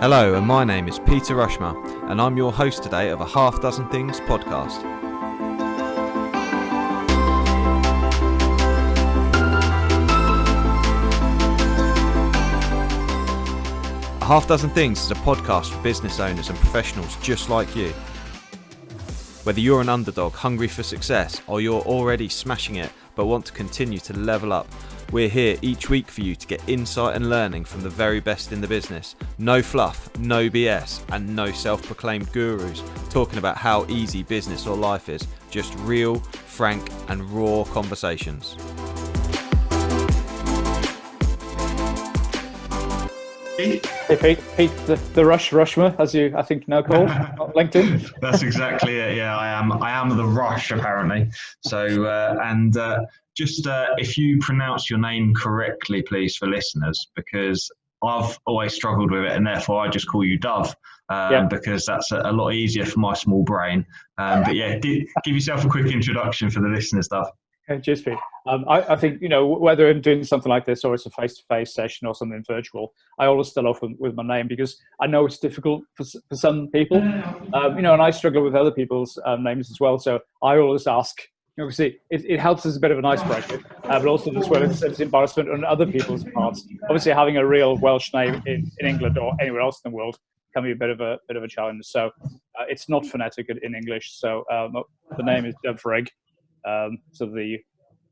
Hello, and my name is Peter Rushmer, and I'm your host today of a Half Dozen Things podcast. A Half Dozen Things is a podcast for business owners and professionals just like you. Whether you're an underdog hungry for success or you're already smashing it but want to continue to level up, we're here each week for you to get insight and learning from the very best in the business. No fluff, no BS, and no self-proclaimed gurus talking about how easy business or life is. Just real, frank, and raw conversations. Hey Pete, the Rushmer, as you I think now called on LinkedIn. That's exactly it. Yeah, I am the Rush apparently. So just if you pronounce your name correctly, please, for listeners, because I've always struggled with it, and therefore I just call you Dove because that's a lot easier for my small brain. But yeah, give yourself a quick introduction for the listeners, Dove. Cheers, Pete. I think, whether I'm doing something like this or it's a face-to-face session or something virtual, I always start off with my name because I know it's difficult for some people, and I struggle with other people's names as well. So I always ask, see, it helps as a bit of an icebreaker, but also as well as embarrassment on other people's parts. Obviously, having a real Welsh name in England or anywhere else in the world can be a bit of a challenge. So it's not phonetic in English. So the name is Dyfrig. So the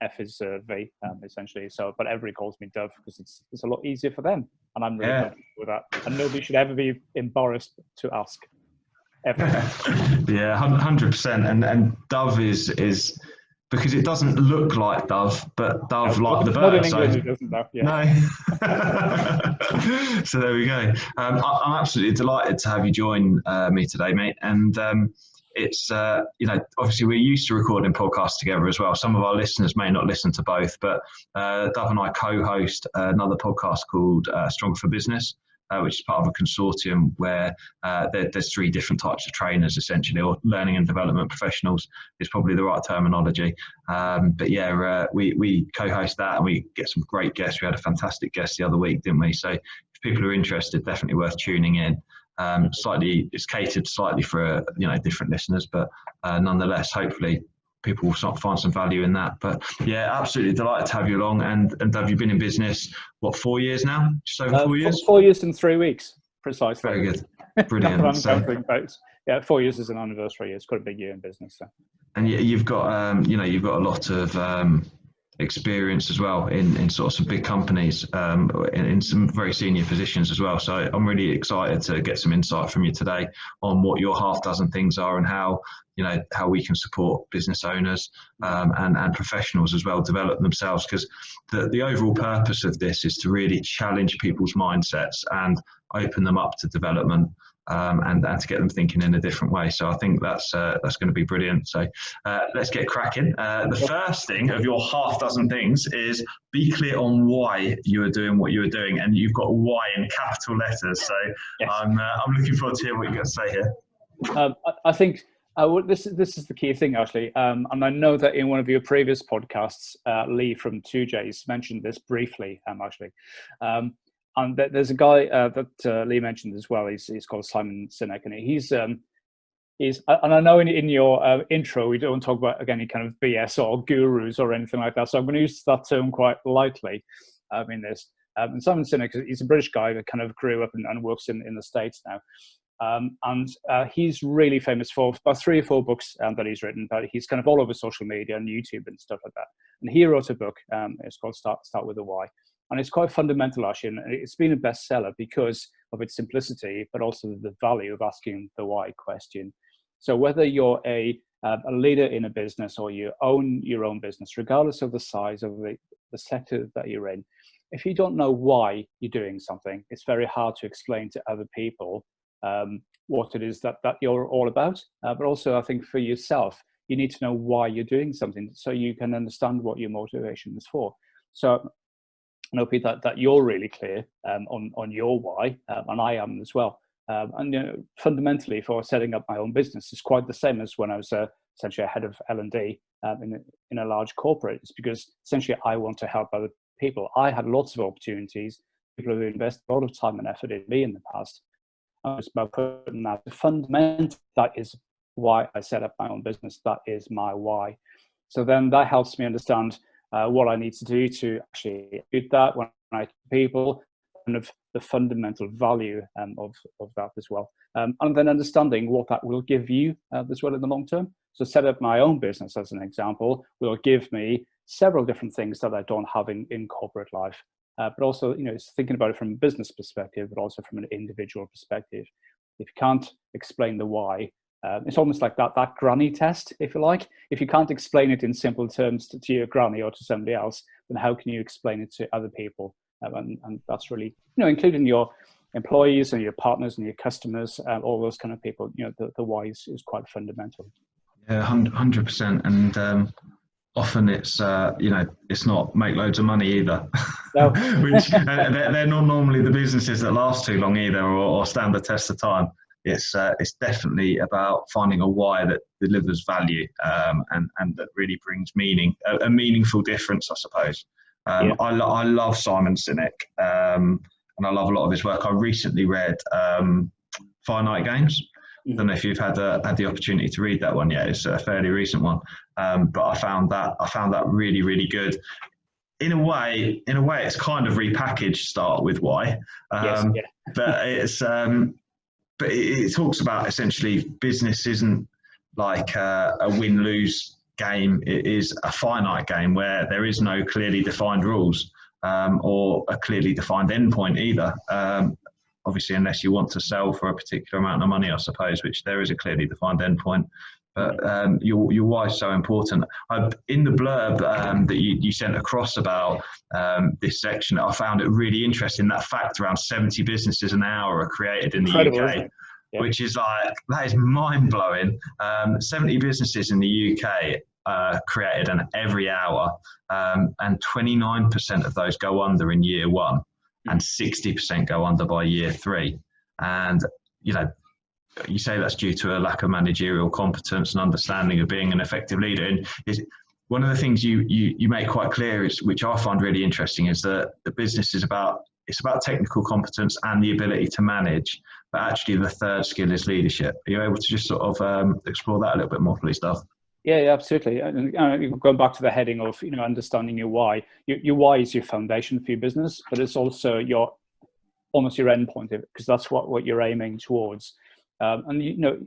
F is V, essentially. So, but everybody calls me Dove because it's a lot easier for them, and I'm really comfortable with that. And nobody should ever be embarrassed to ask. Ever. Yeah, 100%. And Dove is because it doesn't look like Dove, but Dove like the bird. Not in England, it doesn't, though. Yeah. No. So there we go. I'm absolutely delighted to have you join me today, mate. And it's, obviously we're used to recording podcasts together as well. Some of our listeners may not listen to both, but Dove and I co-host another podcast called Strong for Business, which is part of a consortium where there's three different types of trainers, essentially, or learning and development professionals is probably the right terminology. But yeah, we co-host that and we get some great guests. We had a fantastic guest the other week, didn't we? So if people are interested, definitely worth tuning in. It's catered slightly for different listeners, but nonetheless, hopefully people will find some value in that. But yeah, absolutely delighted to have you along. And Dave, you've been in business 4 years now? Just over 4 years? 4 years and 3 weeks, precisely. Very good, brilliant. Yeah, 4 years is an anniversary. It's quite a big year in business. So. And you've got you've got a lot of experience as well in sort of some big companies, in some very senior positions as well. So I'm really excited to get some insight from you today on what your half dozen things are and how we can support business owners and professionals as well develop themselves, because the overall purpose of this is to really challenge people's mindsets and open them up to development. And to get them thinking in a different way. So I think that's going to be brilliant. So let's get cracking. The first thing of your half dozen things is be clear on why you are doing what you are doing, and you've got why in capital letters. So yes. I'm looking forward to hearing what you're going to say here. I think this is the key thing, actually. And I know that in one of your previous podcasts, Lee from 2J's mentioned this briefly, actually. And there's a guy that Lee mentioned as well. He's called Simon Sinek, and he's and I know in your intro we don't talk about any kind of BS or gurus or anything like that. So I'm going to use that term quite lightly in this. And Simon Sinek, he's a British guy that kind of grew up and works in the States now. And he's really famous for about 3 or 4 books that he's written, but he's kind of all over social media and YouTube and stuff like that. And he wrote a book. It's called Start with a Why. And it's quite fundamental, actually, and it's been a bestseller because of its simplicity, but also the value of asking the why question. So whether you're a leader in a business or you own your own business, regardless of the size of the sector that you're in, if you don't know why you're doing something, it's very hard to explain to other people what it is that you're all about. But also, I think for yourself, you need to know why you're doing something so you can understand what your motivation is for. So I know, Pete, that you're really clear on your why, and I am as well. And fundamentally, for setting up my own business, it's quite the same as when I was essentially a head of L&D in a large corporate. It's because essentially I want to help other people. I had lots of opportunities, people who invested a lot of time and effort in me in the past, just about putting that fundamental. That is why I set up my own business. That is my why. So then that helps me understand what I need to do to actually do that when I people, kind of the fundamental value of that as well. And then understanding what that will give you as well in the long term. So set up my own business as an example will give me several different things that I don't have in corporate life. But also, it's thinking about it from a business perspective, but also from an individual perspective. If you can't explain the why, it's almost like that granny test, if you like. If you can't explain it in simple terms to your granny or to somebody else, then how can you explain it to other people? And that's really, including your employees and your partners and your customers, all those kind of people, the why is quite fundamental. Yeah, 100%. And often it's, it's not make loads of money either. No. Which they're not normally the businesses that last too long either, or stand the test of time. It's definitely about finding a why that delivers value and that really brings meaning, a meaningful difference, I suppose. I love Simon Sinek, and I love a lot of his work. I recently read Finite Games. I don't know if you've had the opportunity to read that one yet. It's a fairly recent one, but I found that really, really good. In a way, it's kind of repackaged. Start with why, Yes, yeah. but it talks about essentially business isn't like a win-lose game. It is a finite game where there is no clearly defined rules or a clearly defined endpoint either. Obviously, unless you want to sell for a particular amount of money, I suppose, which there is a clearly defined endpoint. But your why is so important. In the blurb that you sent across about this section, I found it really interesting, that fact around 70 businesses an hour are created in the UK, which is that is mind-blowing. 70 businesses in the UK created every hour, and 29% of those go under in year one, and 60% go under by year three. And, you say that's due to a lack of managerial competence and understanding of being an effective leader. And one of the things you make quite clear is, which I find really interesting, is that the business is about technical competence and the ability to manage, but actually the third skill is leadership. Are you able to just sort of explore that a little bit more, please, Duff? Yeah, absolutely. And going back to the heading of understanding your why. Your why is your foundation for your business, but it's also almost your end point, because that's what you're aiming towards. And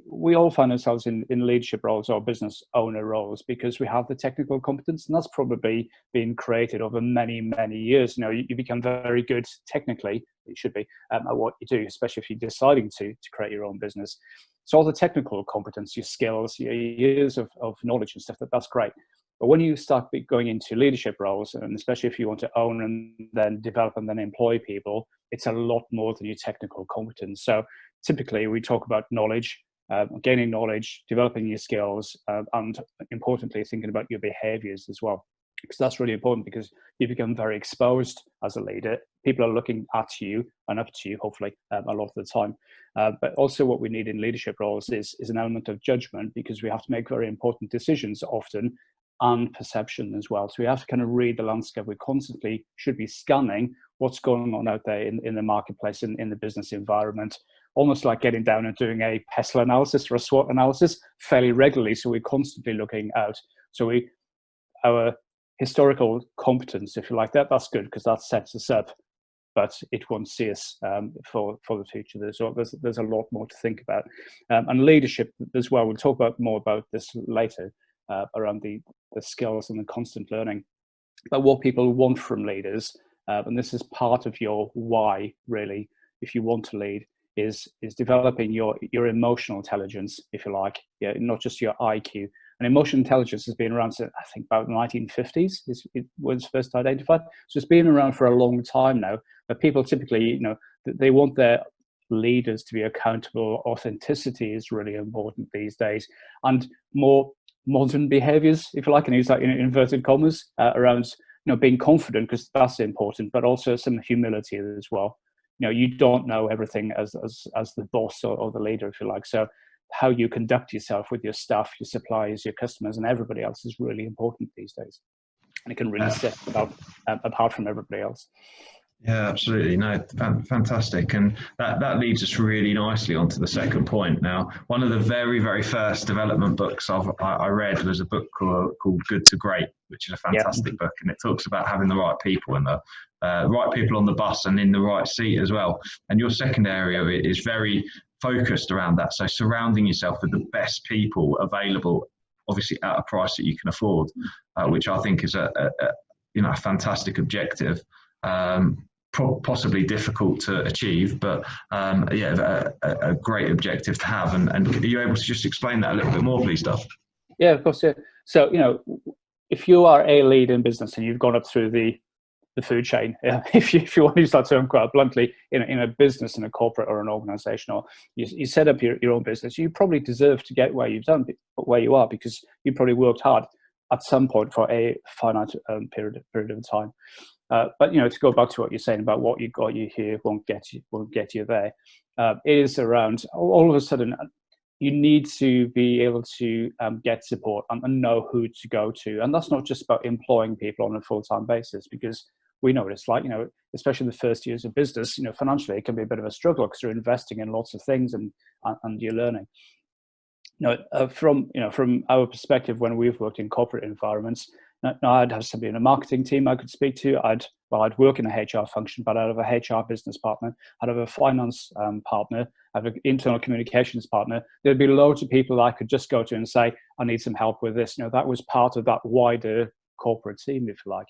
we all find ourselves in leadership roles or business owner roles because we have the technical competence, and that's probably been created over many, many years. You become very good technically, you should be, at what you do, especially if you're deciding to create your own business. So all the technical competence, your skills, your years of knowledge and stuff, that's great. But when you start going into leadership roles, and especially if you want to own and then develop and then employ people, it's a lot more than your technical competence. So typically we talk about knowledge, gaining knowledge, developing your skills, and importantly, thinking about your behaviors as well. Because that's really important, because you become very exposed as a leader. People are looking at you and up to you, hopefully, a lot of the time. But also what we need in leadership roles is an element of judgment, because we have to make very important decisions often, and perception as well. So we have to kind of read the landscape. We constantly should be scanning what's going on out there in the marketplace, in the business environment, almost like getting down and doing a PESTLE analysis or a SWOT analysis fairly regularly. So we're constantly looking out. So our historical competence, if you like, that's good, because that sets us up, but it won't see us for the future. There's a lot more to think about. And leadership as well, we'll talk more about this later, around the skills and the constant learning. But what people want from leaders, and this is part of your why, really, if you want to lead, is developing your emotional intelligence, if you like, not just your IQ. And emotional intelligence has been around since, I think, about the 1950s. It was first identified. So it's been around for a long time now. But people typically, they want their leaders to be accountable. Authenticity is really important these days, and more modern behaviors, if you like, and use that in inverted commas, around being confident, because that's important, but also some humility as well. You don't know everything as the boss or the leader, if you like. So how you conduct yourself with your staff, your suppliers, your customers, and everybody else is really important these days, and it can really set apart from everybody else. Yeah, absolutely. No, fantastic. And that leads us really nicely onto the second point. Now, one of the very, very first development books I read was a book called Good to Great, which is a Yeah. fantastic book. And it talks about having the right people and the right people on the bus and in the right seat as well. And your second area is very focused around that. So surrounding yourself with the best people available, obviously at a price that you can afford, which I think is a fantastic objective. Possibly difficult to achieve, but a great objective to have. And are you able to just explain that a little bit more, please, Duff? Yeah, of course. Yeah. So, if you are a lead in business and you've gone up through the food chain, if you want to use that term quite bluntly, in a business, in a corporate or an organization, or you set up your own business, you probably deserve to get where you've done, where you are, because you probably worked hard at some point for a finite period of time. But to go back to what you're saying about what you got you here won't get you there. It is around all of a sudden you need to be able to get support and know who to go to, and that's not just about employing people on a full-time basis, because we know what it's like. Especially the first years of business, financially it can be a bit of a struggle because you're investing in lots of things and you're learning. From our perspective, when we've worked in corporate environments, I'd have somebody in a marketing team I could speak to. I'd work in a HR function, but I'd have a HR business partner. I'd have a finance partner. I'd have an internal communications partner. There'd be loads of people that I could just go to and say, I need some help with this. That was part of that wider corporate team, if you like.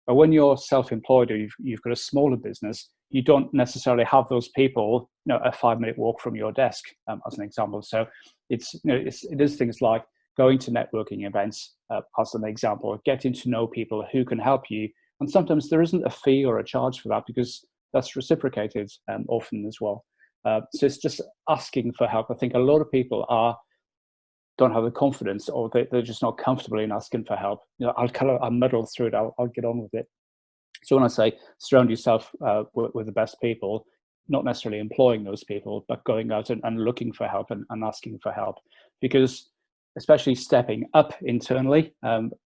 But when you're self-employed or you've got a smaller business, you don't necessarily have those people, a 5-minute walk from your desk, as an example. So it is things like going to networking events, as an example, getting to know people who can help you. And sometimes there isn't a fee or a charge for that, because that's reciprocated often as well. So it's just asking for help. I think a lot of people don't have the confidence, or they're just not comfortable in asking for help. I'll muddle through it. I'll get on with it. So when I say surround yourself with the best people, not necessarily employing those people, but going out and looking for help and asking for help, because especially stepping up internally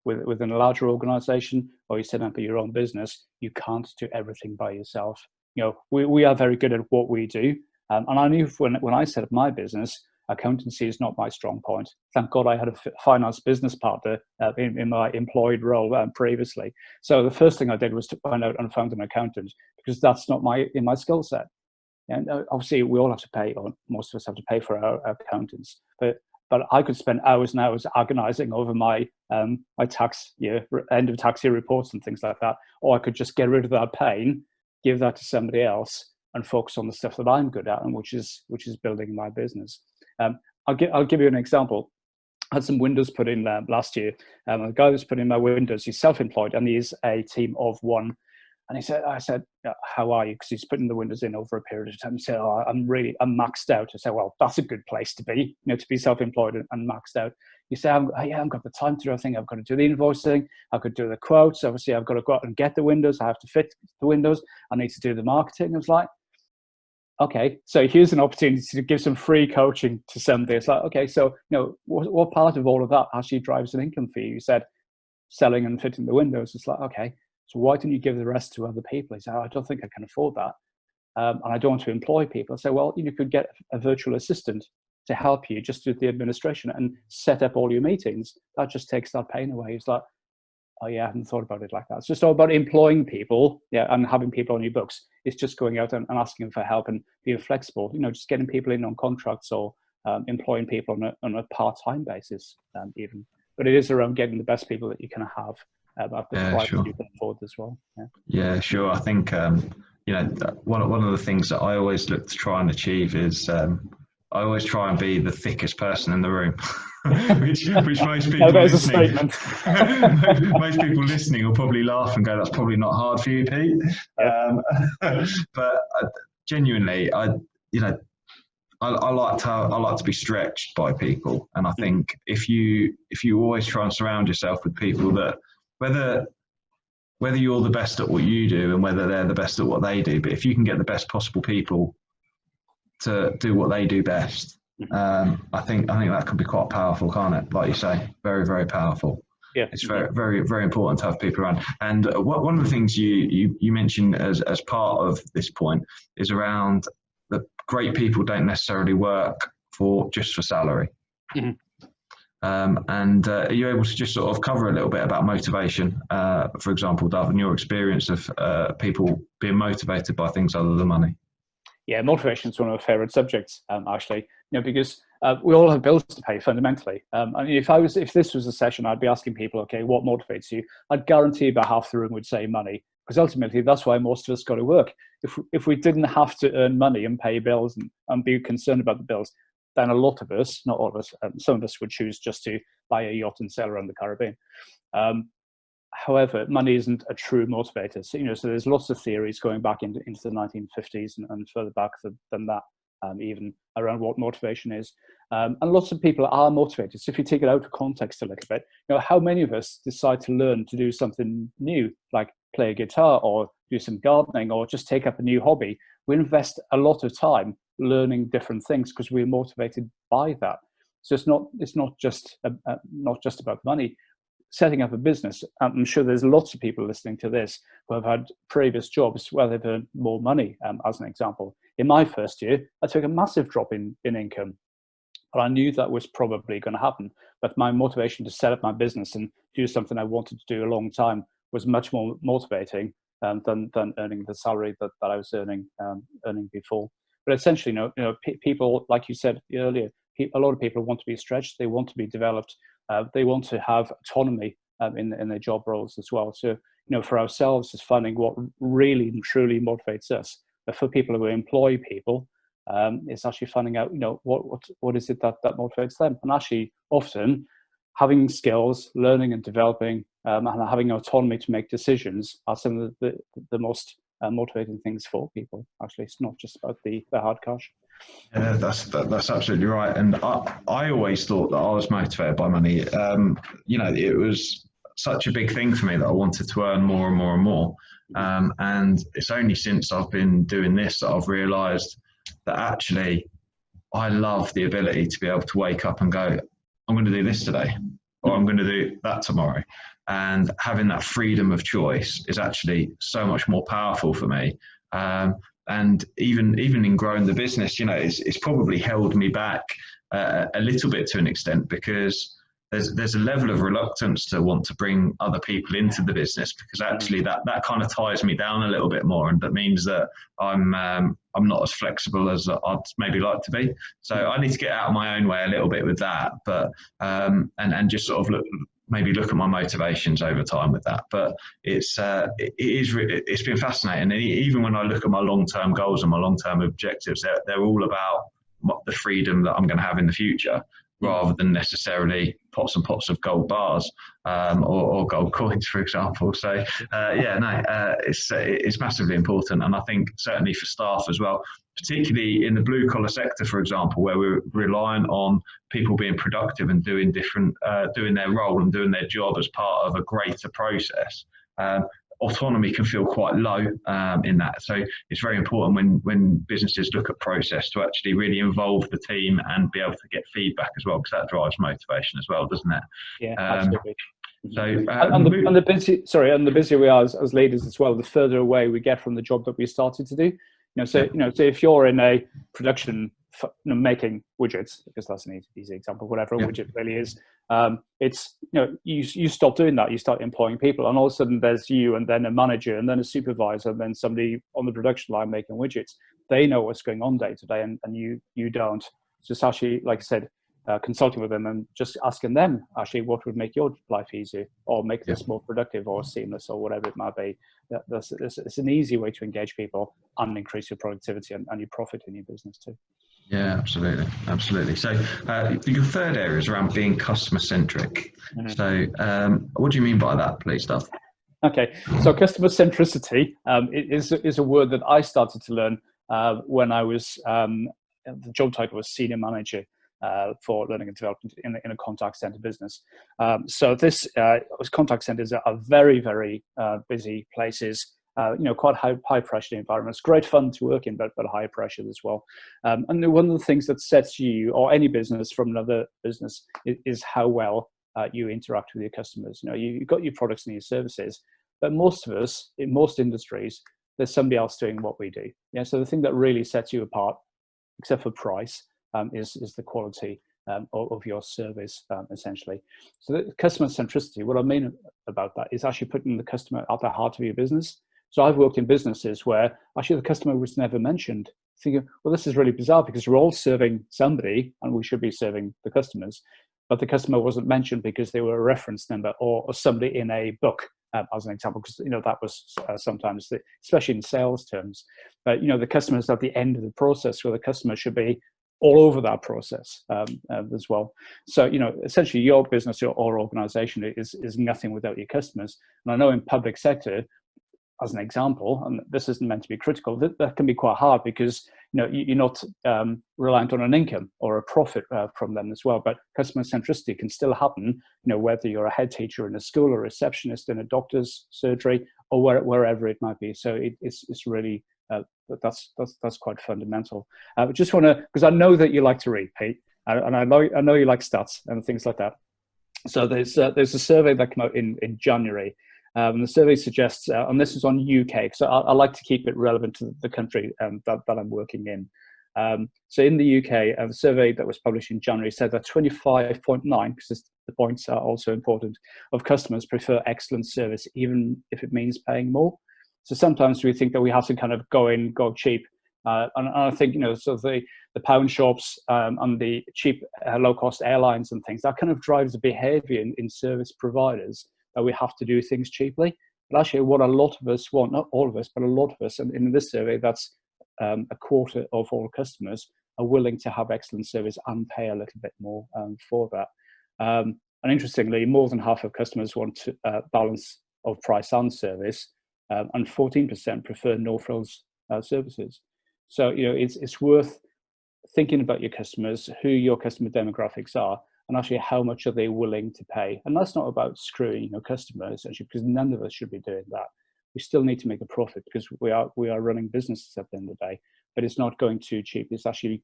within a larger organization, or you set up your own business, you can't do everything by yourself. We are very good at what we do. And I knew when I set up my business, accountancy is not my strong point. Thank God I had a finance business partner in my employed role previously. So the first thing I did was to find out and found an accountant, because that's not in my skill set. And obviously we all have to pay, or most of us have to pay for our accountants. But I could spend hours and hours agonizing over my tax year, end of tax year reports and things like that. Or I could just get rid of that pain, give that to somebody else, and focus on the stuff that I'm good at, and which is building my business. I'll give you an example. I had some windows put in last year. The guy who's putting in my windows, he's self-employed and he's a team of one. And I said, how are you? Because he's putting the windows in over a period of time. He said, I'm maxed out. I said, well, that's a good place to be, to be self-employed and maxed out. You say, I haven't got the time to do everything. I've got to do the invoicing. I've got to do the quotes. Obviously, I've got to go out and get the windows. I have to fit the windows. I need to do the marketing. I was like, okay, so here's an opportunity to give some free coaching to somebody. It's like, okay, so what part of all of that actually drives an income for you? You said selling and fitting the windows. It's like, okay, so why don't you give the rest to other people? He said, I don't think I can afford that, and I don't want to employ people. I say, well, you could get a virtual assistant to help you just do the administration and set up all your meetings. That just takes that pain away. It's like, oh yeah, I hadn't thought about it like that. It's just all about employing people, and having people on your books. It's just going out and asking for help and being flexible. Just getting people in on contracts, or employing people on a part-time basis, even. But it is around getting the best people that you can have at the price Sure. you can afford as well. Yeah, sure. I think one of the things that I always look to try and achieve is I always try and be the thickest person in the room, which most people listening, most people listening will probably laugh and go, "That's probably not hard for you, Pete." Yeah. But genuinely, I like to be stretched by people, and I think if you always try and surround yourself with people that whether you're the best at what you do and whether they're the best at what they do, but if you can get the best possible people to do what they do best, I think that can be quite powerful, can't it? Like you say, very, very powerful. Yeah, it's very, very important to have people around. And one of the things you mentioned as part of this point is around the great people don't necessarily work just for salary. Mm-hmm. And are you able to just sort of cover a little bit about motivation, for example, Dov, and your experience of people being motivated by things other than money? Yeah, motivation is one of my favorite subjects, actually, because we all have bills to pay fundamentally. I mean, if this was a session, I'd be asking people, okay, what motivates you? I'd guarantee about half the room would say money, because ultimately that's why most of us got to work. If we didn't have to earn money and pay bills and be concerned about the bills, then a lot of us, not all of us, some of us would choose just to buy a yacht and sail around the Caribbean. However, money isn't a true motivator. So, so there's lots of theories going back into the 1950s and further back than that, even around what motivation is. And lots of people are motivated. So if you take it out of context a little bit, how many of us decide to learn to do something new, like play a guitar or do some gardening or just take up a new hobby? We invest a lot of time learning different things because we're motivated by that. So it's not just about money. Setting up a business, I'm sure there's lots of people listening to this who have had previous jobs where they've earned more money, as an example. In my first year, I took a massive drop in income, but I knew that was probably going to happen. But my motivation to set up my business and do something I wanted to do a long time was much more motivating than earning the salary that I was earning before. But essentially, people, like you said earlier, a lot of people want to be stretched. They want to be developed. They want to have autonomy in their job roles as well. So, for ourselves, it's finding what really and truly motivates us. But for people who employ people, it's actually finding out, what is it that motivates them. And actually, often, having skills, learning and developing, and having autonomy to make decisions are some of the most motivating things for people. Actually, it's not just about the hard cash. Yeah, that's absolutely right. And I always thought that I was motivated by money. It was such a big thing for me that I wanted to earn more and more and more. And it's only since I've been doing this that I've realised that actually I love the ability to be able to wake up and go, I'm going to do this today, or I'm going to do that tomorrow. And having that freedom of choice is actually so much more powerful for me. And even in growing the business, it's probably held me back a little bit to an extent, because there's a level of reluctance to want to bring other people into the business, because actually that kind of ties me down a little bit more, and that means that I'm not as flexible as I'd maybe like to be. So I need to get out of my own way a little bit with that, but and just sort of look at my motivations over time with that. But it's been fascinating. And even when I look at my long-term goals and my long-term objectives, they're all about the freedom that I'm going to have in the future, rather than necessarily pots and pots of gold bars or gold coins, for example. So it's massively important. And I think certainly for staff as well, particularly in the blue collar sector, for example, where we're relying on people being productive and doing their role and doing their job as part of a greater process. Autonomy can feel quite low in that. So it's very important when businesses look at process to actually really involve the team and be able to get feedback as well, because that drives motivation as well, doesn't it? Yeah, absolutely. So and the busier we are as leaders as well, the further away we get from the job that we started to do. So if you're in a production making widgets, because that's an easy example, whatever a widget really is, it's you stop doing that, you start employing people, and all of a sudden there's you and then a manager and then a supervisor and then somebody on the production line making widgets. They know what's going on day to day, and you don't. Just actually, like I said, consulting with them and just asking them actually what would make your life easier or make this more productive or seamless or whatever it might be. It's an easy way to engage people and increase your productivity and your profit in your business too. Yeah, absolutely. So your third area is around being customer centric. So what do you mean by that, please, Duff? Okay, so customer centricity is a word that I started to learn when I was, the job title was senior manager for learning and development in a contact center business. So this contact centers are very, very busy places. Quite high pressure environments. Great fun to work in, but high pressure as well. And one of the things that sets you or any business from another business is how well you interact with your customers. You've got your products and your services, but most of us, in most industries, there's somebody else doing what we do. Yeah. So the thing that really sets you apart, except for price, is the quality of your service, essentially. So the customer centricity, what I mean about that is actually putting the customer at the heart of your business. So I've worked in businesses where actually the customer was never mentioned. Thinking, well, this is really bizarre because we're all serving somebody and we should be serving the customers, but the customer wasn't mentioned because they were a reference number or somebody in a book, as an example, because that was sometimes, especially in sales terms. But the customer is at the end of the process, where the customer should be all over that process as well. So essentially, your business or organization is nothing without your customers. And I know in public sector, as an example, and this isn't meant to be critical, that can be quite hard because you're not reliant on an income or a profit from them as well. But customer centricity can still happen, whether you're a head teacher in a school or a receptionist in a doctor's surgery or wherever it might be. So it's really that's quite fundamental. I just want to, because I know that you like to read, Pete, and I know you like stats and things like that. So there's a survey that came out in January. And the survey suggests, and this is on UK, so I like to keep it relevant to the country that I'm working in. So in the UK, the survey that was published in January said that 25.9%, because the points are also important, of customers prefer excellent service, even if it means paying more. So sometimes we think that we have to kind of go cheap. And I think, so the pound shops and the cheap, low-cost airlines and things, that kind of drives the behavior in service providers, that we have to do things cheaply. But actually what a lot of us want, not all of us, but a lot of us, and in this survey, that's a quarter of all customers are willing to have excellent service and pay a little bit more for that. And interestingly, more than half of customers want balance of price and service, and 14% prefer no-frills services. So, it's worth thinking about your customers, who your customer demographics are, and actually how much are they willing to pay. And that's not about screwing your customers, actually, because none of us should be doing that. We still need to make a profit because we are running businesses at the end of the day, but it's not going too cheap. It's actually,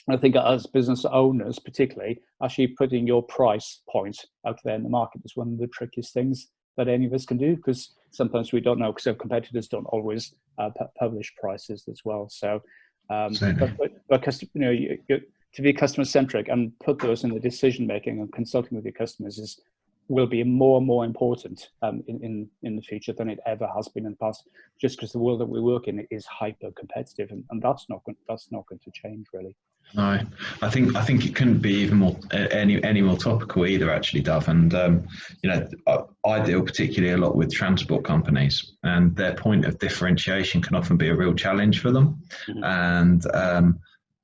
I think as business owners, particularly, actually putting your price point out there in the market is one of the trickiest things that any of us can do, because sometimes we don't know, because our competitors don't always publish prices as well. So, but to be customer centric and put those in the decision making and consulting with your customers will be more and more important in the future than it ever has been in the past, just because the world that we work in is hyper competitive, and that's not going to change really. No, I think it couldn't be even more any more topical either, actually, Dov. And I deal particularly a lot with transport companies, and their point of differentiation can often be a real challenge for them. Mm-hmm. And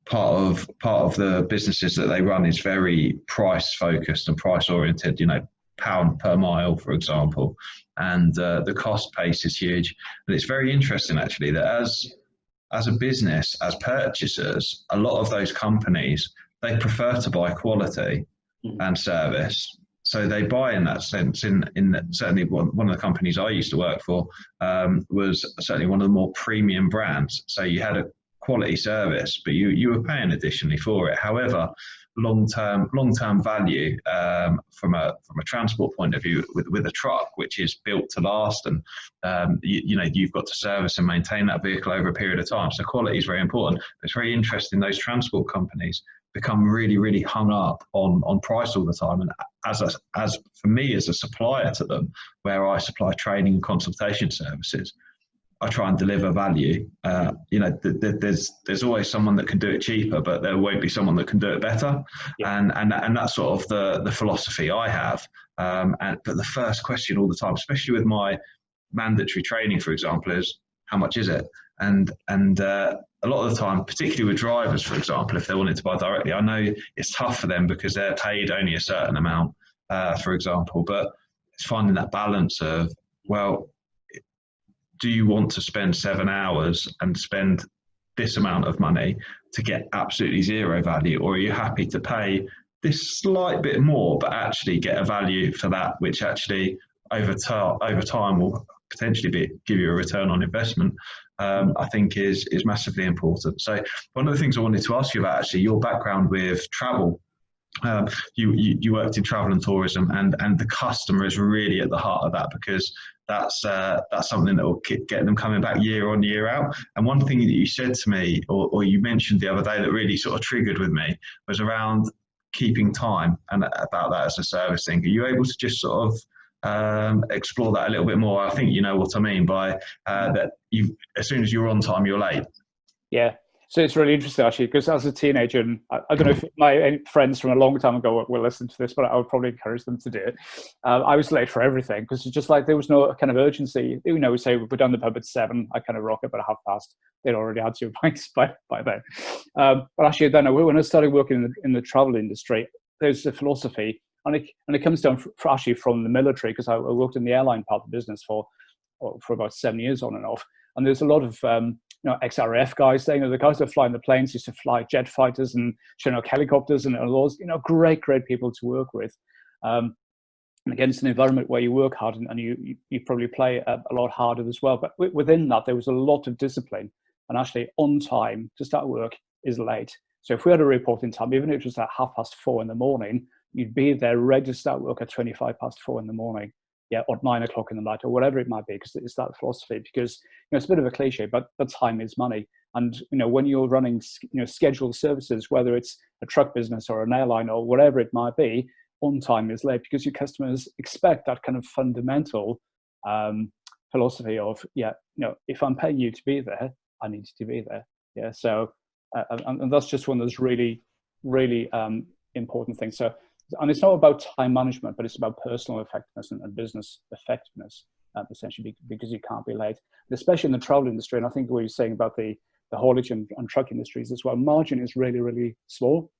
part of the businesses that they run is very price focused and price oriented. Pound per mile, for example, and the cost base is huge. And it's very interesting, actually, that as a business, as purchasers, a lot of those companies, they prefer to buy quality and service. So they buy in that sense. In certainly one of the companies I used to work for was certainly one of the more premium brands. So you had a quality service, but you were paying additionally for it. However, long-term value from a transport point of view with a truck, which is built to last, and you've got to service and maintain that vehicle over a period of time. So quality is very important. It's very interesting. Those transport companies become really, really hung up on price all the time. And as for me as a supplier to them, where I supply training and consultation services, I try and deliver value. There's always someone that can do it cheaper, but there won't be someone that can do it better. Yeah. And that's sort of the philosophy I have. But the first question all the time, especially with my mandatory training, for example, is how much is it? And a lot of the time, particularly with drivers, for example, if they wanted to buy directly, I know it's tough for them because they're paid only a certain amount, for example. But it's finding that balance of, well, do you want to spend 7 hours and spend this amount of money to get absolutely zero value, or are you happy to pay this slight bit more but actually get a value for that, which actually over time will potentially give you a return on investment? I think is massively important. So one of the things I wanted to ask you about, actually, your background with travel You worked in travel and tourism, and the customer is really at the heart of that, because that's something that will get them coming back year on, year out. And one thing that you said to me, or you mentioned the other day, that really sort of triggered with me, was around keeping time and about that as a service thing. Are you able to just sort of explore that a little bit more? I think you know what I mean by that. As soon as you're on time, you're late. Yeah. So it's really interesting, actually, because as a teenager, and I don't know if my friends from a long time ago will listen to this, but I would probably encourage them to do it. I was late for everything, because it's just like there was no kind of urgency. You know, we say we're done the pub at 7, I kind of rock up at 7:30. They'd already had 2 pints by then. But actually, then when I started working in the travel industry, there's a philosophy, and it comes down actually from the military, because I worked in the airline part of the business for about 7 years on and off. And there's a lot of ex-RAF guys saying, the guys that fly in the planes used to fly jet fighters and Chinook helicopters and all those, great people to work with. And again, it's an environment where you work hard, and you probably play a lot harder as well. But within that, there was a lot of discipline. And actually, on time to start work is late. So if we had a report in time, even if it was at 4:30 in the morning, you'd be there ready to start work at 4:25 in the morning. Yeah, or 9 o'clock in the night, or whatever it might be, because it's that philosophy. Because it's a bit of a cliche, but time is money. And when you're running scheduled services, whether it's a truck business or an airline or whatever it might be, on time is late, because your customers expect that kind of fundamental philosophy of if I'm paying you to be there, I need to be there. Yeah, so and that's just one of those really important things. So. And it's not about time management, but it's about personal effectiveness and business effectiveness, essentially, because you can't be late. And especially in the travel industry, and I think what you're saying about the haulage and truck industries as well, margin is really, really small.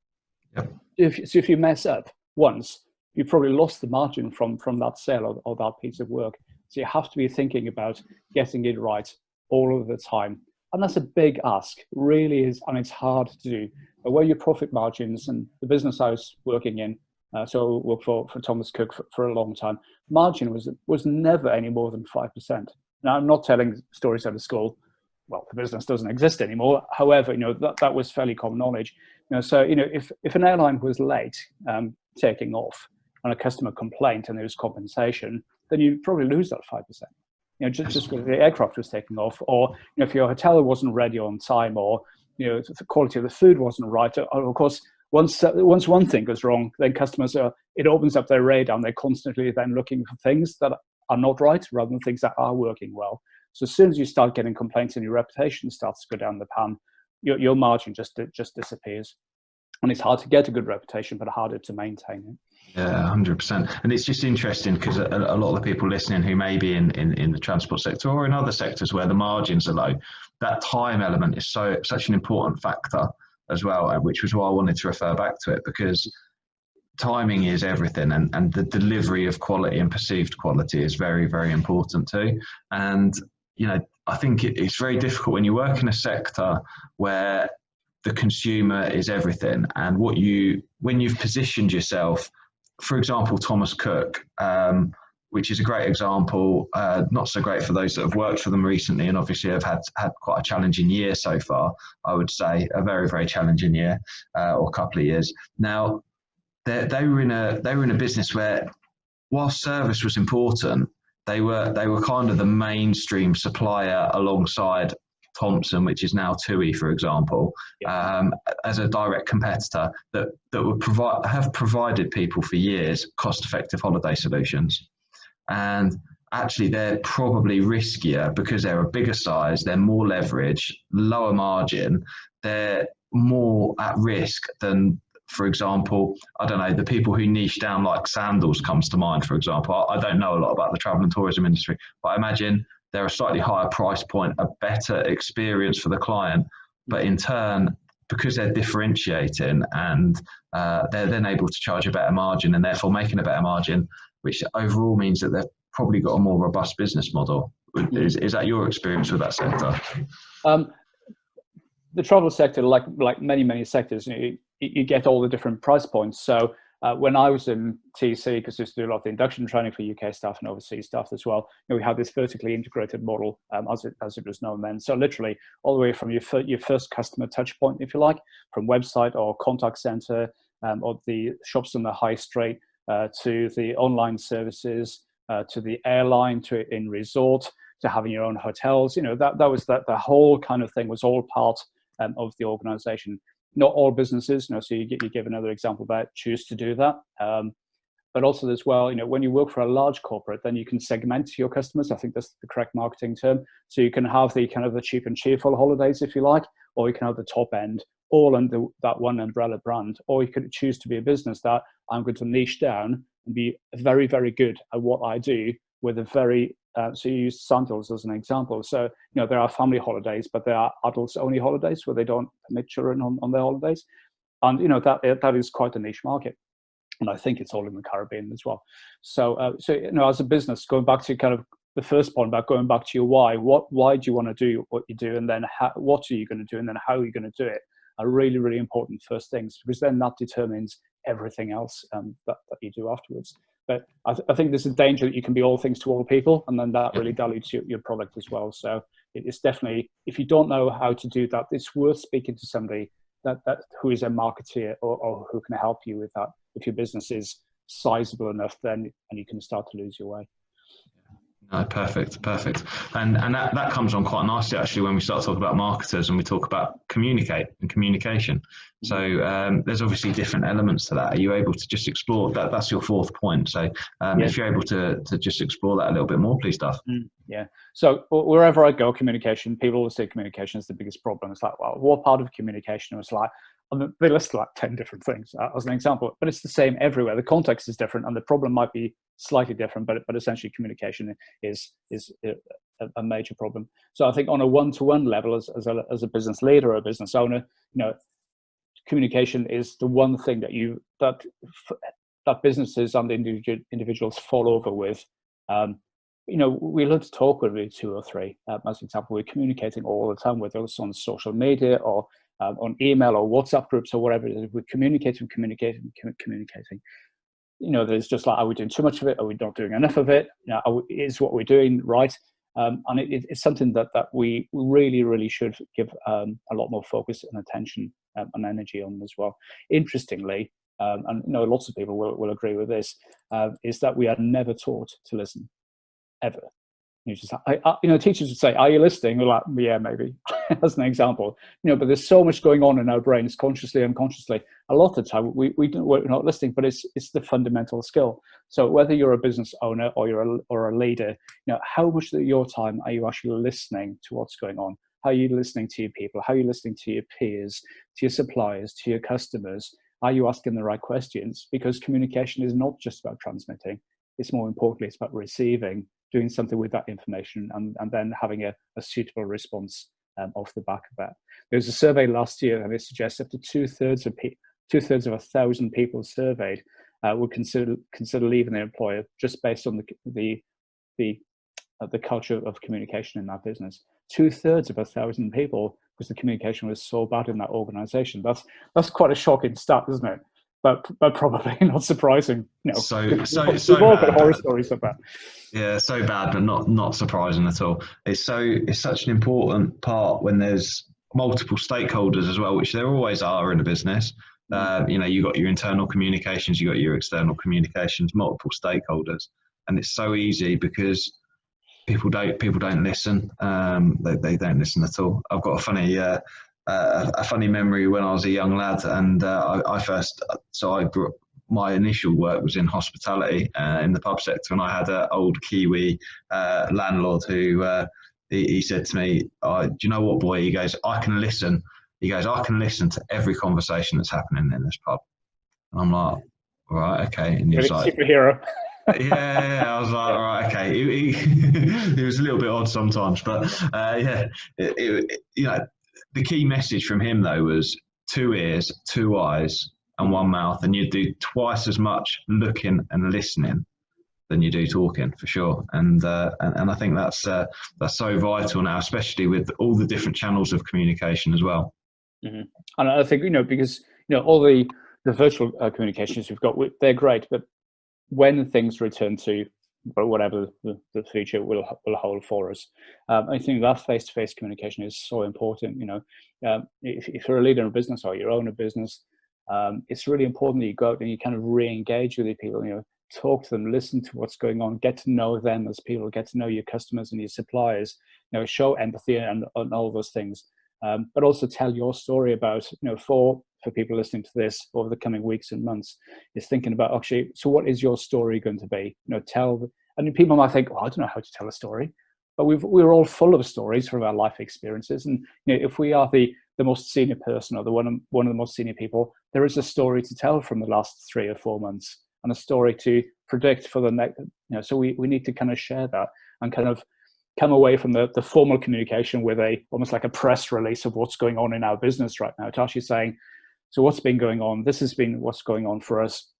Yep. If you mess up once, you probably lost the margin from that sale or that piece of work. So you have to be thinking about getting it right all of the time. And that's a big ask, really is, and it's hard to do. But where your profit margins, and the business I was working in, so I worked for Thomas Cook for a long time, margin was never any more than 5%. Now, I'm not telling stories out of school. Well, the business doesn't exist anymore. However, that was fairly common knowledge. So if an airline was late taking off and a customer complained and there was compensation, then you'd probably lose that 5%. Just because the aircraft was taking off, or if your hotel wasn't ready on time, or the quality of the food wasn't right. Or of course, once one thing goes wrong, then customers it opens up their radar, and they're constantly then looking for things that are not right rather than things that are working well. So as soon as you start getting complaints and your reputation starts to go down the pan, your margin just disappears. And it's hard to get a good reputation, but harder to maintain it. Yeah, 100%. And it's just interesting because a lot of the people listening who may be in the transport sector or in other sectors where the margins are low, that time element is such an important factor as well, which was why I wanted to refer back to it, because timing is everything, and the delivery of quality and perceived quality is very, very important too. And, I think it's very difficult when you work in a sector where the consumer is everything, and when you've positioned yourself, for example, Thomas Cook, which is a great example, not so great for those that have worked for them recently, and obviously have had quite a challenging year so far. I would say a very, very challenging year, or couple of years. Now, they were in a business where, while service was important, they were kind of the mainstream supplier alongside Thompson, which is now TUI, for example, as a direct competitor that would have provided people for years cost-effective holiday solutions. And actually, they're probably riskier because they're a bigger size, they're more leverage, lower margin, they're more at risk than, for example, I don't know, the people who niche down, like sandals comes to mind, for example. I don't know a lot about the travel and tourism industry, but I imagine they're a slightly higher price point, a better experience for the client. But in turn, because they're differentiating and they're then able to charge a better margin and therefore making a better margin, which overall means that they've probably got a more robust business model. Is that your experience with that sector? The travel sector, like many sectors, you get all the different price points. So when I was in TC, because I used to do a lot of the induction training for UK staff and overseas staff as well, we had this vertically integrated model, as it was known then. So literally all the way from your first customer touch point, if you like, from website or contact center, of the shops on the high street, to the online services, to the airline, to in resort, to having your own hotels. That was the whole kind of thing was all part of the organization. Not all businesses, so you give another example about choose to do that. But also as well, when you work for a large corporate, then you can segment your customers. I think that's the correct marketing term. So you can have the kind of the cheap and cheerful holidays, if you like, or you can have the top end, all under that one umbrella brand. Or you could choose to be a business that I'm going to niche down and be very, very good at what I do with a very, so you use sandals as an example. So, there are family holidays, but there are adults only holidays where they don't permit children on their holidays. And, that is quite a niche market. And I think it's all in the Caribbean as well. So, as a business, going back to kind of the first point about going back to your why, why do you want to do what you do? And then what are you going to do? And then how are you going to do it? Are really, really important first things, because then that determines everything else that you do afterwards. But I think there's a danger that you can be all things to all people, and then that really dilutes your product as well. So it's definitely, if you don't know how to do that, it's worth speaking to somebody that who is a marketeer or who can help you with that. If your business is sizable enough, then and you can start to lose your way. No, perfect. And that comes on quite nicely, actually, when we start talking about marketers and we talk about communication. So there's obviously different elements to that. Are you able to just explore that? That's your fourth point. So if you're able to just explore that a little bit more, please, Duff. Yeah. So wherever I go, communication, people will say communication is the biggest problem. It's like, well, what part of communication? It's like, they list like 10 different things as an example, but it's the same everywhere. The context is different and the problem might be slightly different, but essentially communication is a major problem. So I think on a one-to-one level, as a business leader or a business owner, communication is the one thing that businesses and individuals fall over with. We love to talk with two or three. As an example, we're communicating all the time, whether it's on social media or on email or WhatsApp groups or whatever it is. We're communicating. There's just like, are we doing too much of it? Are we not doing enough of it? Is what we're doing right? And it's something that we really, really should give a lot more focus and attention and energy on as well. Interestingly, and lots of people will agree with this, is that we are never taught to listen, ever. Teachers would say, "Are you listening?" We're like, "Yeah, maybe," as an example. But there's so much going on in our brains, consciously, unconsciously. A lot of the time, we're not listening, but it's the fundamental skill. So whether you're a business owner or you're a leader, how much of your time are you actually listening to what's going on? How are you listening to your people? How are you listening to your peers, to your suppliers, to your customers? Are you asking the right questions? Because communication is not just about transmitting. It's more importantly, it's about receiving, doing something with that information, and then having a suitable response off the back of that. There was a survey last year, and it suggests up to two-thirds of 1,000 people surveyed would consider leaving their employer just based on the culture of communication in that business. 2/3 of 1,000 people, because the communication was so bad in that organization. That's quite a shocking stat, isn't it? But probably not surprising. So we've all got horror stories of that. Yeah, so bad, but not surprising at all. It's such an important part when there's multiple stakeholders as well, which there always are in a business. You got your internal communications, you got your external communications, multiple stakeholders, and it's so easy because people don't listen. They don't listen at all. I've got a funny memory when I was a young lad, and I grew up. My initial work was in hospitality in the pub sector, and I had an old Kiwi landlord who he said to me, "Do you know what, boy?" He goes, "I can listen." He goes, "I can listen to every conversation that's happening in this pub." And I'm like, "Right, okay." And he was like, "Superhero." Yeah, I was like, "Right, okay." He was a little bit odd sometimes, but the key message from him though was 2 ears, 2 eyes, and 1 mouth, and you do twice as much looking and listening than you do talking, for sure. And I think that's so vital now, especially with all the different channels of communication as well. Mm-hmm. And I think because all the virtual communications we've got, they're great, but when things return to whatever the future will hold for us, I think that face-to-face communication is so important. If you're a leader in a business or you own a business, It's really important that you go out and you kind of re-engage with your people, talk to them, listen to what's going on, get to know them as people, get to know your customers and your suppliers, show empathy and all those things. But also tell your story about, for people listening to this over the coming weeks and months, is thinking about, actually, so what is your story going to be? And people might think, I don't know how to tell a story, but we're all full of stories from our life experiences. And if we are the most senior person or one of the most senior people, there is a story to tell from the last 3 or 4 months and a story to predict for the next. So we need to kind of share that and kind of come away from the formal communication with almost like a press release of what's going on in our business right now, to actually saying, so what's been going on? This has been what's going on for us,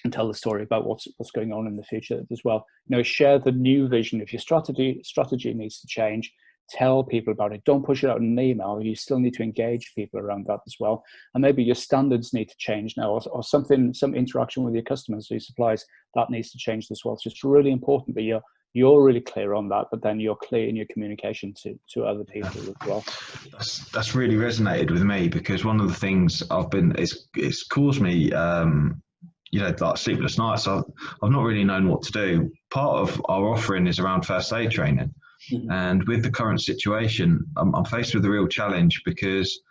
and tell the story about what's going on in the future as well. Share the new vision. If your strategy needs to change, tell people about it. Don't push it out in an email. You still need to engage people around that as well. And maybe your standards need to change now, or some interaction with your customers, your suppliers, that needs to change as well. So it's really important that you're really clear on that, but then you're clear in your communication to other people as well. That's really resonated with me, because one of the things it's caused me like sleepless nights. I've not really known what to do. Part of our offering is around first aid training. Mm-hmm. And with the current situation, I'm faced with a real challenge, because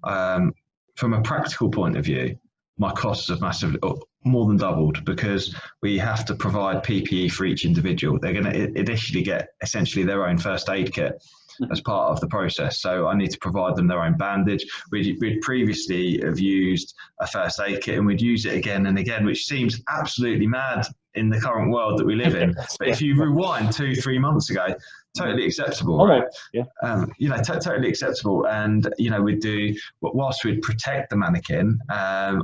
from a practical point of view, my costs have massively more than doubled, because we have to provide PPE for each individual. They're going to initially get essentially their own first aid kit as part of the process. So I need to provide them their own bandage. We'd previously have used a first aid kit, and we'd use it again and again, which seems absolutely mad in the current world that we live in. But if you rewind 2-3 months ago, totally acceptable, right? Yeah. Totally acceptable. And we'd do, whilst we'd protect the mannequin,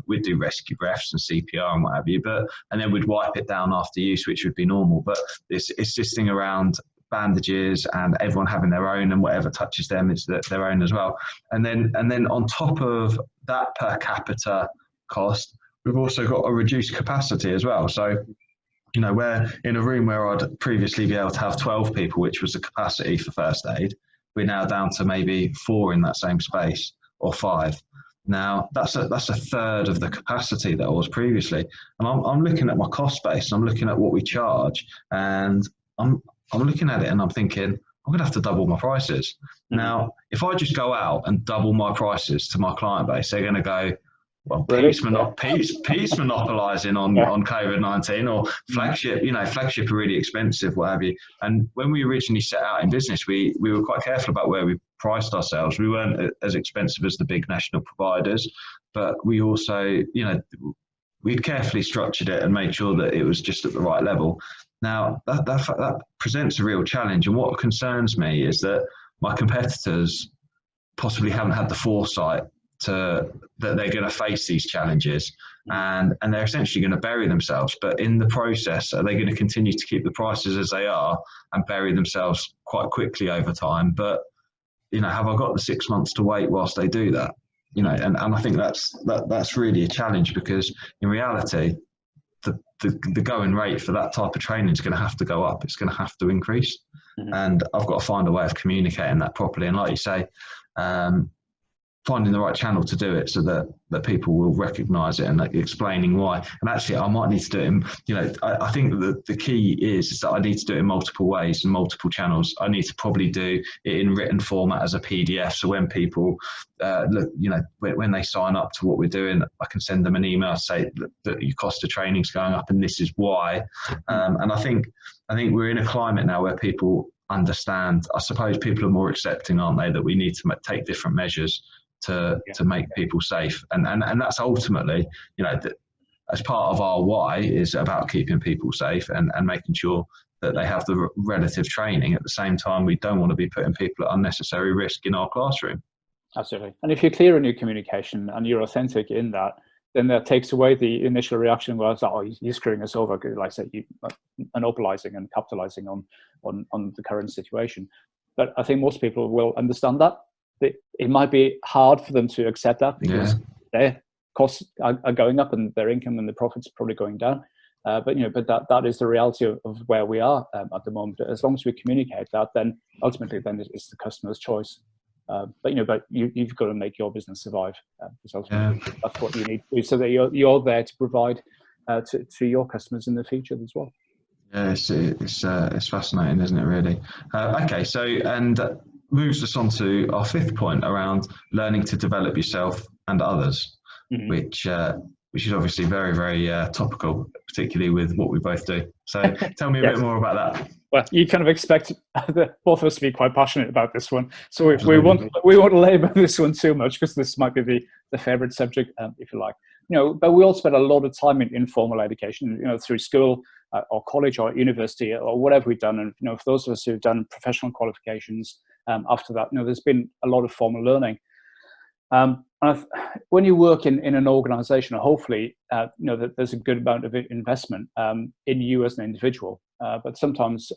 we'd do rescue breaths and CPR and what have you. And then we'd wipe it down after use, which would be normal. But it's this thing around bandages and everyone having their own, and whatever touches them is their own as well. And then on top of that per capita cost, we've also got a reduced capacity as well. So where in a room where I'd previously be able to have 12 people, which was the capacity for first aid, we're now down to maybe 4 in that same space, or 5. Now that's a third of the capacity that I was previously. And I'm looking at my cost base, I'm looking at what we charge, and I'm looking at it and I'm thinking, I'm going to have to double my prices. Mm-hmm. Now, if I just go out and double my prices to my client base, they're going to go, well, peace monopolising on COVID-19, or flagship are really expensive, what have you. And when we originally set out in business, we were quite careful about where we priced ourselves. We weren't as expensive as the big national providers, but we also, we'd carefully structured it and made sure that it was just at the right level. Now, that presents a real challenge. And what concerns me is that my competitors possibly haven't had the foresight that they're going to face these challenges, and they're essentially going to bury themselves. But in the process, are they going to continue to keep the prices as they are and bury themselves quite quickly over time? But, have I got the 6 months to wait whilst they do that? And I think that's really a challenge, because in reality, the going rate for that type of training is going to have to go up. It's going to have to increase. Mm-hmm. And I've got to find a way of communicating that properly. And like you say, finding the right channel to do it, so that people will recognise it, and explaining why. And actually, I might need to do it I think that the key is that I need to do it in multiple ways and multiple channels. I need to probably do it in written format as a PDF, so when people when they sign up to what we're doing, I can send them an email, say that your cost of training is going up and this is why. And I think we're in a climate now where people understand. I suppose people are more accepting, aren't they, that we need to take different measures to make people safe, and that's ultimately, as part of our why, is about keeping people safe and making sure that they have the relative training. At the same time, we don't want to be putting people at unnecessary risk in our classroom. Absolutely. And if you're clear in your communication and you're authentic in that, then that takes away the initial reaction where it's like, oh, you're screwing us over, like I said, you monopolizing and capitalizing on the current situation. But I think most people will understand that. It might be hard for them to accept that, because their costs are going up and their income and the profits are probably going down. But that is the reality of where we are at the moment. As long as we communicate that, then ultimately it's the customer's choice. But you've got to make your business survive, because ultimately that's what you need to do, so that you're there to provide to your customers in the future as well. Yeah, it's fascinating, isn't it? Really. Okay, so moves us on to our fifth point around learning to develop yourself and others, which is obviously very, very topical, particularly with what we both do. So tell me a bit more about that. Well, you kind of expect both of us to be quite passionate about this one, so we won't labour this one too much, because this might be the favourite subject, if you like. But we all spend a lot of time in informal education, through school or college or university or whatever we've done. And for those of us who've done professional qualifications, after that, there's been a lot of formal learning. When you work in an organisation, hopefully, that there's a good amount of investment in you as an individual. But sometimes,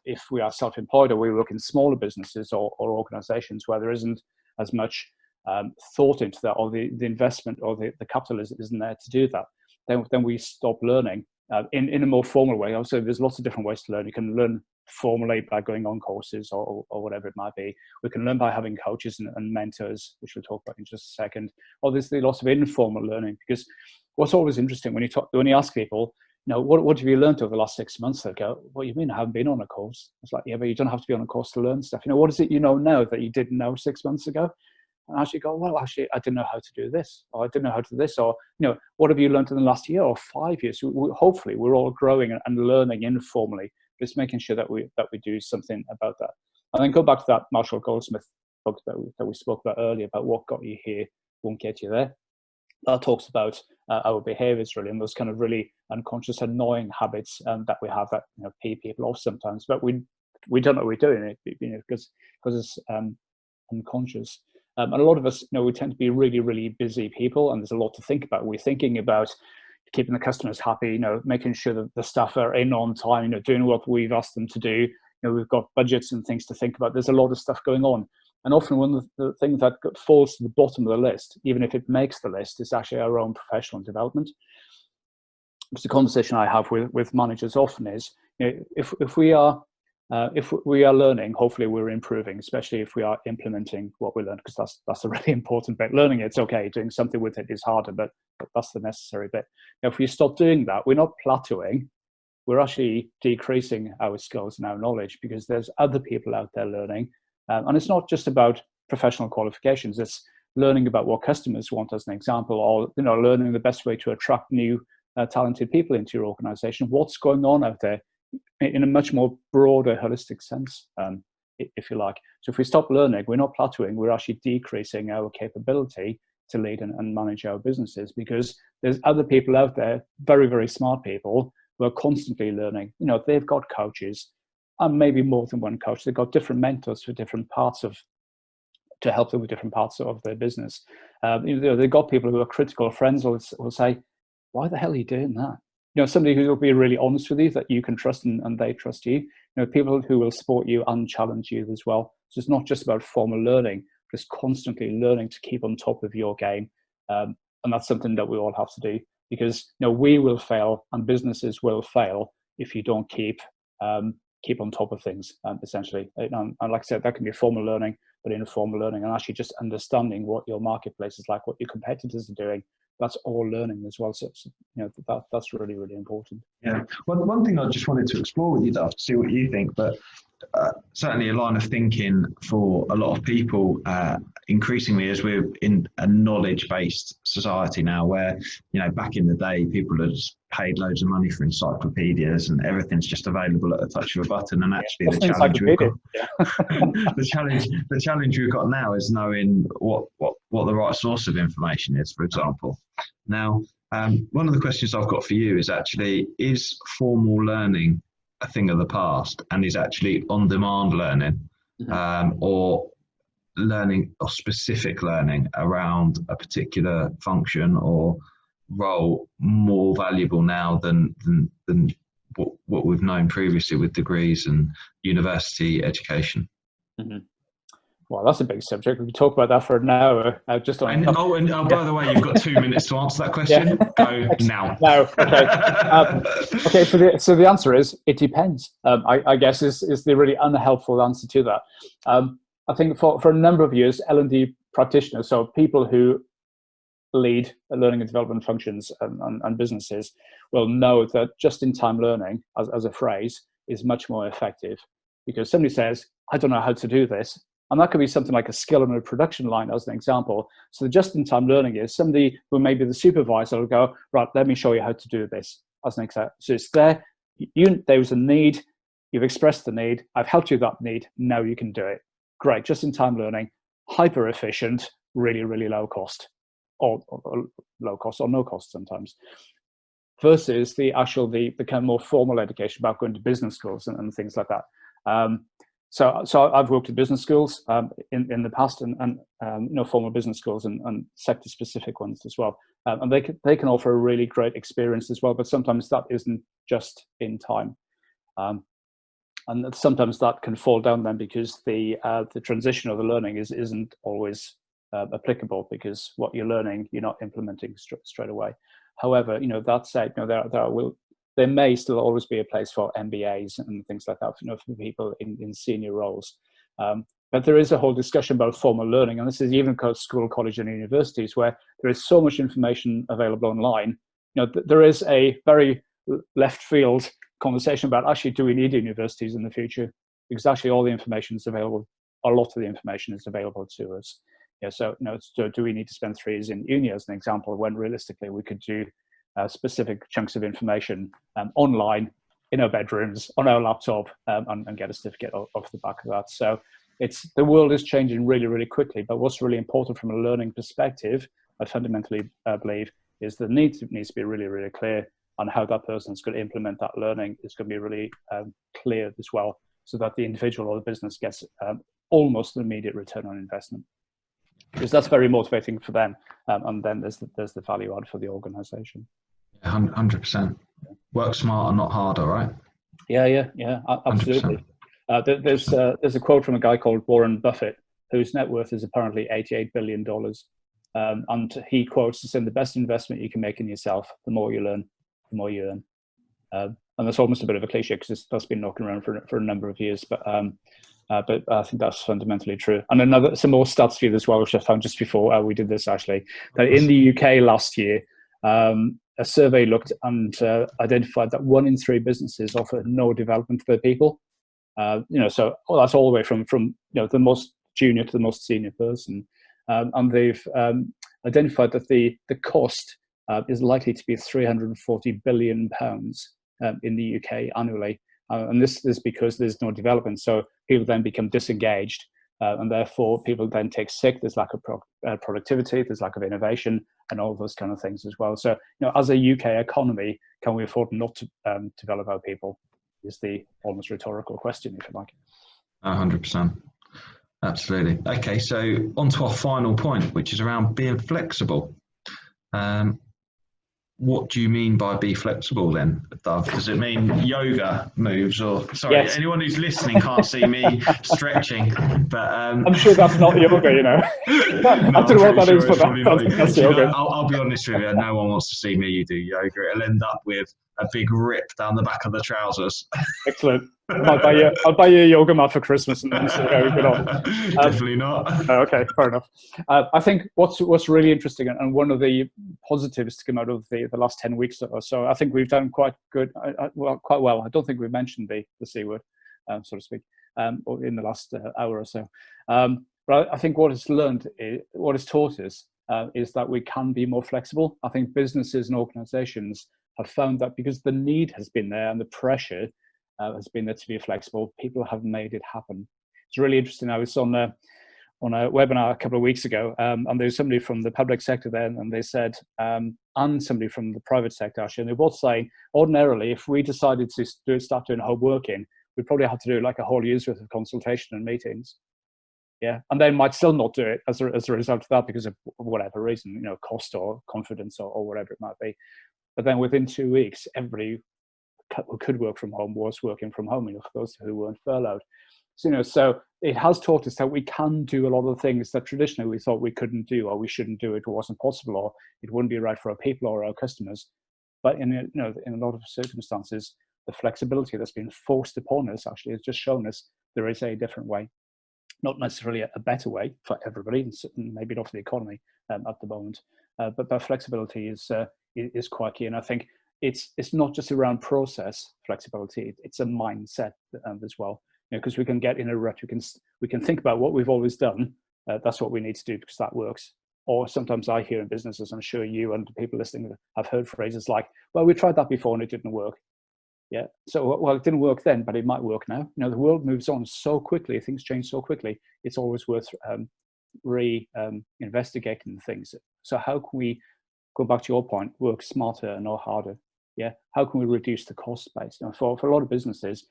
if we are self-employed or we work in smaller businesses or organisations where there isn't as much thought into that, or the investment or the capital isn't there to do that, then we stop learning in a more formal way. Also, there's lots of different ways to learn. You can learn formally by going on courses or whatever it might be. We can learn by having coaches and mentors, which we'll talk about in just a second. Or there's lots of informal learning, because what's always interesting when you ask people, what have you learned over the last 6 months? They go, what do you mean? I haven't been on a course. It's like, yeah, but you don't have to be on a course to learn stuff. What is it now that you didn't know 6 months ago? And actually go, well, actually, I didn't know how to do this, or I didn't know how to do this, or, what have you learned in the last year or 5 years? Hopefully, we're all growing and learning informally, just making sure that we do something about that. And then go back to that Marshall Goldsmith book that we spoke about earlier, about what got you here won't get you there. That talks about our behaviours, really, and those kind of really unconscious, annoying habits that we have that pay people off sometimes, but we don't know we're doing it, because it's unconscious. And a lot of us, we tend to be really, really busy people, and there's a lot to think about. We're thinking about keeping the customers happy, making sure that the staff are in on time, doing what we've asked them to do. We've got budgets and things to think about. There's a lot of stuff going on. And often one of the things that falls to the bottom of the list, even if it makes the list, is actually our own professional development. It's a conversation I have with managers often is, if we are learning, hopefully we're improving, especially if we are implementing what we learn, because that's a really important bit. Learning it's okay, doing something with it is harder, but that's the necessary bit. If we stop doing that, we're not plateauing, we're actually decreasing our skills and our knowledge, because there's other people out there learning. And it's not just about professional qualifications, it's learning about what customers want, as an example, or learning the best way to attract new talented people into your organization. What's going on out there in a much more broader, holistic sense, if you like. So if we stop learning, we're not plateauing, we're actually decreasing our capability to lead and manage our businesses, because there's other people out there, very, very smart people, who are constantly learning. They've got coaches, and maybe more than one coach. They've got different mentors for different parts to help them with different parts of their business. They've got people who are critical friends will say, why the hell are you doing that? Somebody who will be really honest with you, that you can trust and they trust you. People who will support you and challenge you as well. So it's not just about formal learning, just constantly learning to keep on top of your game. And that's something that we all have to do, because we will fail and businesses will fail if you don't keep on top of things, essentially. And like I said, that can be formal learning, but informal learning, and actually just understanding what your marketplace is like, what your competitors are doing. That's all learning as well. So that's really, really important. Yeah. Well, one thing I just wanted to explore with you, Duff, to see what you think, but certainly a line of thinking for a lot of people, increasingly, as we're in a knowledge-based society now, where back in the day people had just paid loads of money for encyclopedias and everything's just available at the touch of a button. And actually, the challenge we've got now is knowing what the right source of information is. For example, now one of the questions I've got for you is actually, is formal learning a thing of the past, and is actually on-demand learning, or learning or specific learning around a particular function or role more valuable now than what we've known previously with degrees and university education? Well, that's a big subject. We could talk about that for an hour. By the way, you've got 2 minutes to answer that question. Go now. No, okay. Okay, so the answer is, it depends. I guess is the really unhelpful answer to that. I think for a number of years, L&D practitioners, so people who lead learning and development functions and businesses, will know that just-in-time learning, as a phrase, is much more effective, because somebody says, I don't know how to do this. And that could be something like a skill in a production line, as an example. So the just-in-time learning is somebody who may be the supervisor will go, right, let me show you how to do this, as an example. So it's there, there was a need, you've expressed the need, I've helped you with that need, now you can do it. Great, just-in-time learning, hyper efficient, really, really low cost, or low cost or no cost sometimes. Versus the kind of more formal education about going to business schools and things like that. So I've worked at business schools in the past, and formal business schools and sector specific ones as well. And they can offer a really great experience as well, but sometimes that isn't just in time. And sometimes that can fall down then, because the transition of the learning isn't always applicable, because what you're learning, you're not implementing straight away. However, that said, there may still always be a place for MBAs and things like that, for people in senior roles. But there is a whole discussion about formal learning, and this is even across school, college, and universities, where there is so much information available online. There is a very left field conversation about, actually, do we need universities in the future? Because actually all the information is available, a lot of the information is available to us. So do we need to spend 3 years in uni, as an example, when realistically we could do specific chunks of information online in our bedrooms on our laptop and get a certificate off the back of that. So the world is changing really, really quickly. But what's really important from a learning perspective, I fundamentally believe, is the need needs to be really, really clear on how that person's going to implement that learning. It's going to be really clear as well, so that the individual or the business gets almost an immediate return on investment, because that's very motivating for them. And then there's the value add for the organization. 100%. Work smarter, not harder, right? Yeah, absolutely. There's a quote from a guy called Warren Buffett, whose net worth is apparently $88 billion. And he quotes, saying, the best investment you can make in yourself, the more you learn, the more you earn. And that's almost a bit of a cliche, because that's been knocking around for a number of years. But I think that's fundamentally true. And some more stats for you as well, which I found just before we did this, actually, that in the UK last year, a survey looked and identified that 1 in 3 businesses offer no development for their people. So that's all the way from the most junior to the most senior person. And they've identified that the cost is likely to be £340 billion in the UK annually. And this is because there's no development. So people then become disengaged, and therefore people then take sick. There's lack of productivity, there's lack of innovation, and all those kind of things as well. So, as a UK economy, can we afford not to develop our people? Is the almost rhetorical question, if you like. 100%. Absolutely. Okay, so on to our final point, which is around being flexible. What do you mean by be flexible then, Dov? Does it mean yoga moves, or sorry, yes. Anyone who's listening can't see me stretching, but I'm sure that's not yoga, No, I don't know what that is, but that's yoga. I'll be honest with you, no one wants to see me do yoga. It'll end up with a big rip down the back of the trousers. Excellent. I'll buy you a yoga mat for Christmas and see how we get on. Definitely not. Okay, fair enough. I think what's really interesting, and one of the positives to come out of the last 10 weeks or so, I think we've done quite good, quite well. I don't think we've mentioned the C word, so to speak, in the last hour or so. But I think what it's taught us is that we can be more flexible. I think businesses and organizations have found that because the need has been there and the pressure has been there to be flexible, people have made it happen. It's really interesting. I was on a webinar a couple of weeks ago, and there was somebody from the public sector there, and they said, and somebody from the private sector actually, and they were both saying, ordinarily, if we decided to start doing home working, we'd probably have to do like a whole year's worth of consultation and meetings. Yeah, and they might still not do it as a result of that, because of whatever reason, cost or confidence or whatever it might be. But then within 2 weeks, everybody who could work from home was working from home, for those who weren't furloughed. So, so it has taught us that we can do a lot of things that traditionally we thought we couldn't do, or we shouldn't do, it wasn't possible, or it wouldn't be right for our people or our customers. But in a lot of circumstances, the flexibility that's been forced upon us actually has just shown us there is a different way. not necessarily a better way for everybody, and maybe not for the economy at the moment. But flexibility is quite key, and I think it's not just around process flexibility; it's a mindset as well. Because we can get in a rut, we can think about what we've always done. That's what we need to do because that works. Or sometimes I hear in businesses, I'm sure you and people listening have heard phrases like, "Well, we tried that before and it didn't work." Yeah. So, well, it didn't work then, but it might work now. The world moves on so quickly, things change so quickly. It's always worth investigating things. So how can we, go back to your point, work smarter and not harder? Yeah. How can we reduce the cost base? For a lot of businesses,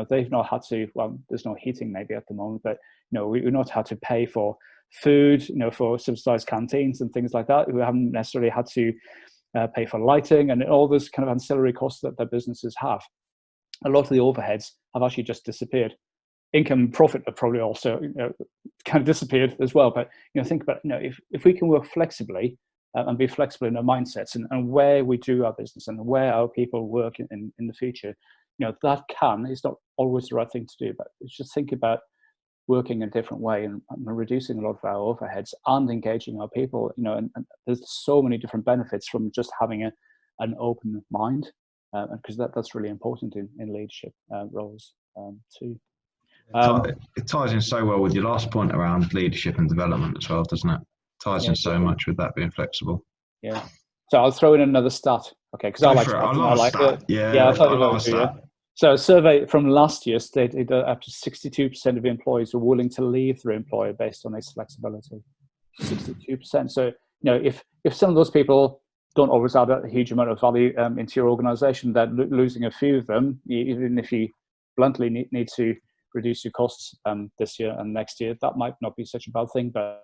they've not had to, well, there's no heating maybe at the moment, but, we've not had to pay for food, for subsidized canteens and things like that. We haven't necessarily had to pay for lighting and all those kind of ancillary costs that their businesses have. A lot of the overheads have actually just disappeared. Income and profit have probably also kind of disappeared as well. But think about if we can work flexibly and be flexible in our mindsets and where we do our business and where our people work in the future, that it's not always the right thing to do, but it's just think about working a different way and reducing a lot of our overheads and engaging our people. And there's so many different benefits from just having an open mind. Because that's really important in leadership roles too. It ties in so well with your last point around leadership and development as well, doesn't it? Ties in so much with that being flexible. Yeah. So I'll throw in another stat, okay? Because I like stats. I love stat. Yeah, I thought you would too. Yeah. So a survey from last year stated that up to 62% of employees were willing to leave their employer based on this flexibility. 62%. So if some of those people don't always add a huge amount of value into your organization, that losing a few of them, even if you bluntly need to reduce your costs this year and next year, that might not be such a bad thing. But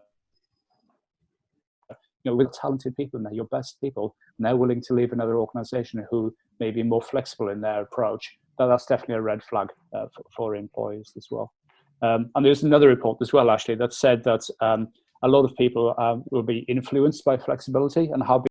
with talented people in there, your best people, and they're willing to leave another organization who may be more flexible in their approach, that's definitely a red flag for employers as well. And there's another report as well, actually, that said that a lot of people will be influenced by flexibility and how